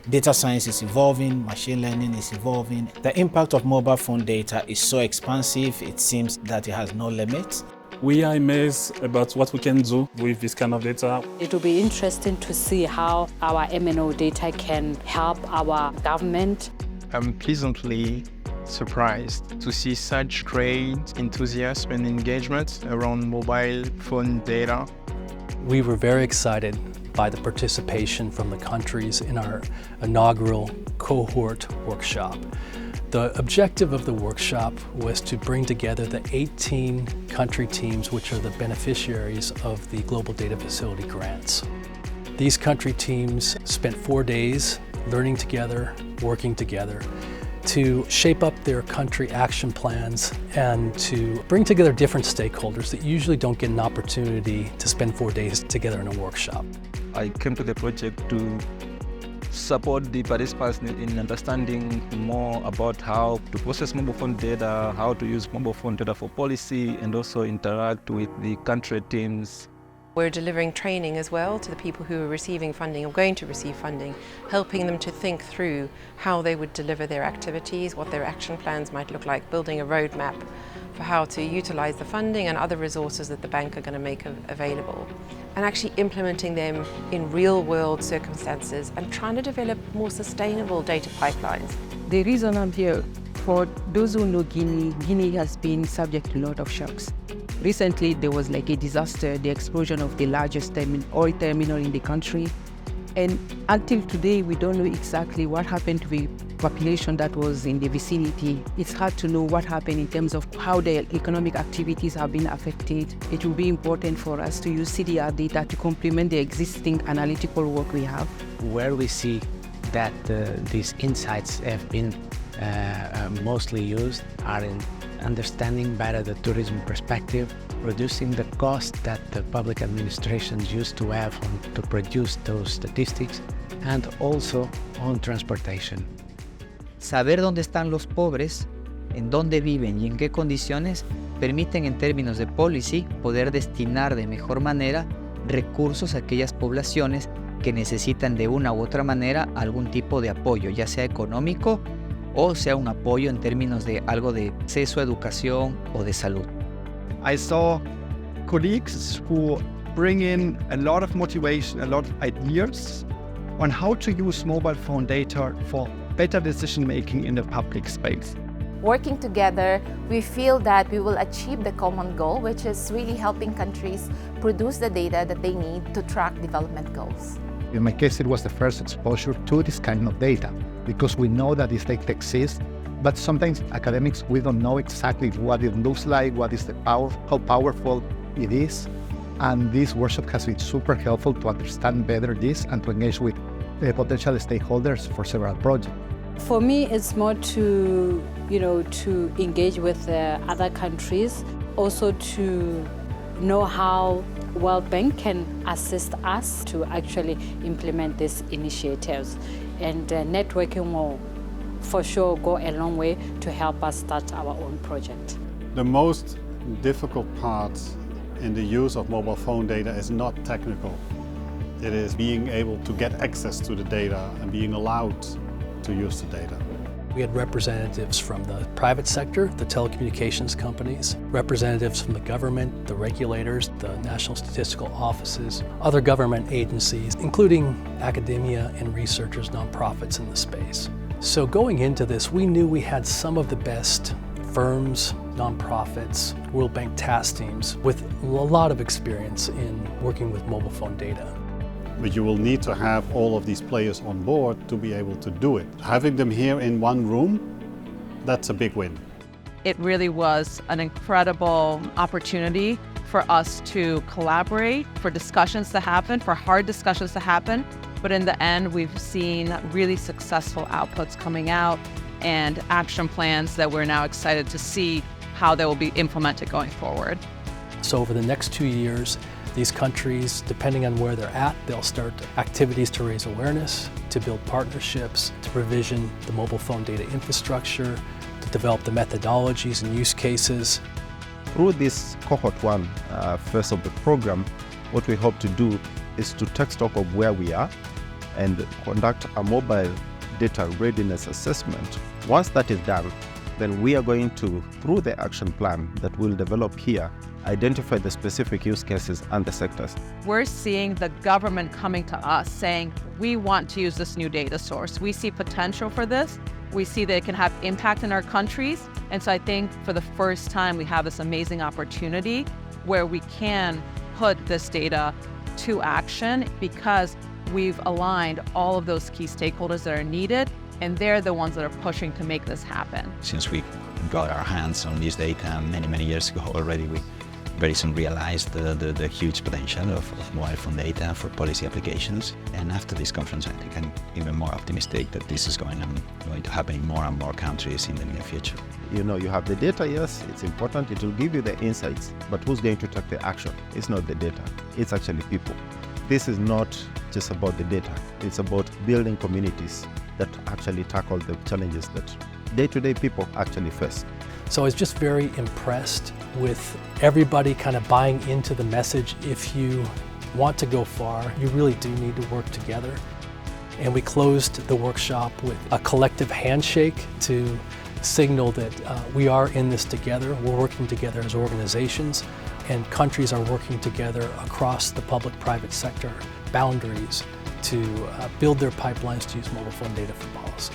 Data science is evolving, machine learning is evolving. The impact of mobile phone data is so expansive, it seems that it has no limits. We are amazed about what we can do with this kind of data. It will be interesting to see how our MNO data can help our government. I'm pleasantly surprised to see such great enthusiasm and engagement around mobile phone data. We were very excited by the participation from the countries in our inaugural cohort workshop. The objective of the workshop was to bring together the 18 country teams which are the beneficiaries of the Global Data Facility grants. These country teams spent 4 days learning together, working together to shape up their country action plans and to bring together different stakeholders that usually don't get an opportunity to spend 4 days together in a workshop. I came to the project to support the participants in understanding more about how to process mobile phone data, how to use mobile phone data for policy, and also interact with the country teams. We're delivering training as well to the people who are receiving funding or going to receive funding, helping them to think through how they would deliver their activities, what their action plans might look like, building a roadmap for how to utilize the funding and other resources that the bank are going to make available, and actually implementing them in real-world circumstances and trying to develop more sustainable data pipelines. The reason I'm here, for those who know Guinea has been subject to a lot of shocks. Recently, there was like a disaster, the explosion of the largest oil terminal in the country. And until today, we don't know exactly what happened to the population that was in the vicinity. It's hard to know what happened in terms of how the economic activities have been affected. It will be important for us to use CDR data to complement the existing analytical work we have. Where we see that these insights have been mostly used are in understanding better the tourism perspective, reducing the cost that the public administrations used to have to produce those statistics, and also on transportation. Saber dónde están los pobres, en dónde viven y en qué condiciones permiten en términos de policy poder destinar de mejor manera recursos a aquellas poblaciones que necesitan de una u otra manera algún tipo de apoyo, ya sea económico o sea un apoyo en términos de algo de acceso a educación o de salud. I saw colleagues who bring in a lot of motivation, a lot of ideas on how to use mobile phone data for better decision making in the public space. Working together, we feel that we will achieve the common goal, which is really helping countries produce the data that they need to track development goals. In my case, it was the first exposure to this kind of data, because we know that this data exists, but sometimes academics, we don't know exactly what it looks like, what is the power, how powerful it is. And this workshop has been super helpful to understand better this and to engage with potential stakeholders for several projects. For me, it's more to, to engage with other countries, also to know how World Bank can assist us to actually implement these initiatives. And networking will for sure go a long way to help us start our own project. The most difficult part in the use of mobile phone data is not technical. It is being able to get access to the data and being allowed to use the data. We had representatives from the private sector, the telecommunications companies, representatives from the government, the regulators, the national statistical offices, other government agencies, including academia and researchers, nonprofits in the space. So going into this, we knew we had some of the best firms, nonprofits, World Bank task teams with a lot of experience in working with mobile phone data. But you will need to have all of these players on board to be able to do it. Having them here in one room, that's a big win. It really was an incredible opportunity for us to collaborate, for discussions to happen, for hard discussions to happen. But in the end, we've seen really successful outputs coming out and action plans that we're now excited to see how they will be implemented going forward. So over the next 2 years, these countries, depending on where they're at, they'll start activities to raise awareness, to build partnerships, to provision the mobile phone data infrastructure, to develop the methodologies and use cases. Through this cohort one phase of the program, what we hope to do is to take stock of where we are and conduct a mobile data readiness assessment. Once that is done, then we are going to, through the action plan that we'll develop here, identify the specific use cases and the sectors. We're seeing the government coming to us saying, we want to use this new data source. We see potential for this. We see that it can have impact in our countries. And so I think for the first time, we have this amazing opportunity where we can put this data to action because we've aligned all of those key stakeholders that are needed, and they're the ones that are pushing to make this happen. Since we got our hands on this data many years ago already, we very soon realized the huge potential of mobile phone data for policy applications. And after this conference, I think I'm even more optimistic that this is going to happen in more and more countries in the near future. You know, you have the data, yes, it's important, it will give you the insights, but who's going to take the action? It's not the data, it's actually people. This is not just about the data, it's about building communities that actually tackle the challenges that day-to-day people actually face. So I was just very impressed with everybody kind of buying into the message. If you want to go far, you really do need to work together. And we closed the workshop with a collective handshake to signal that we are in this together. We're working together as organizations, and countries are working together across the public-private sector boundaries to build their pipelines to use mobile phone data for policy.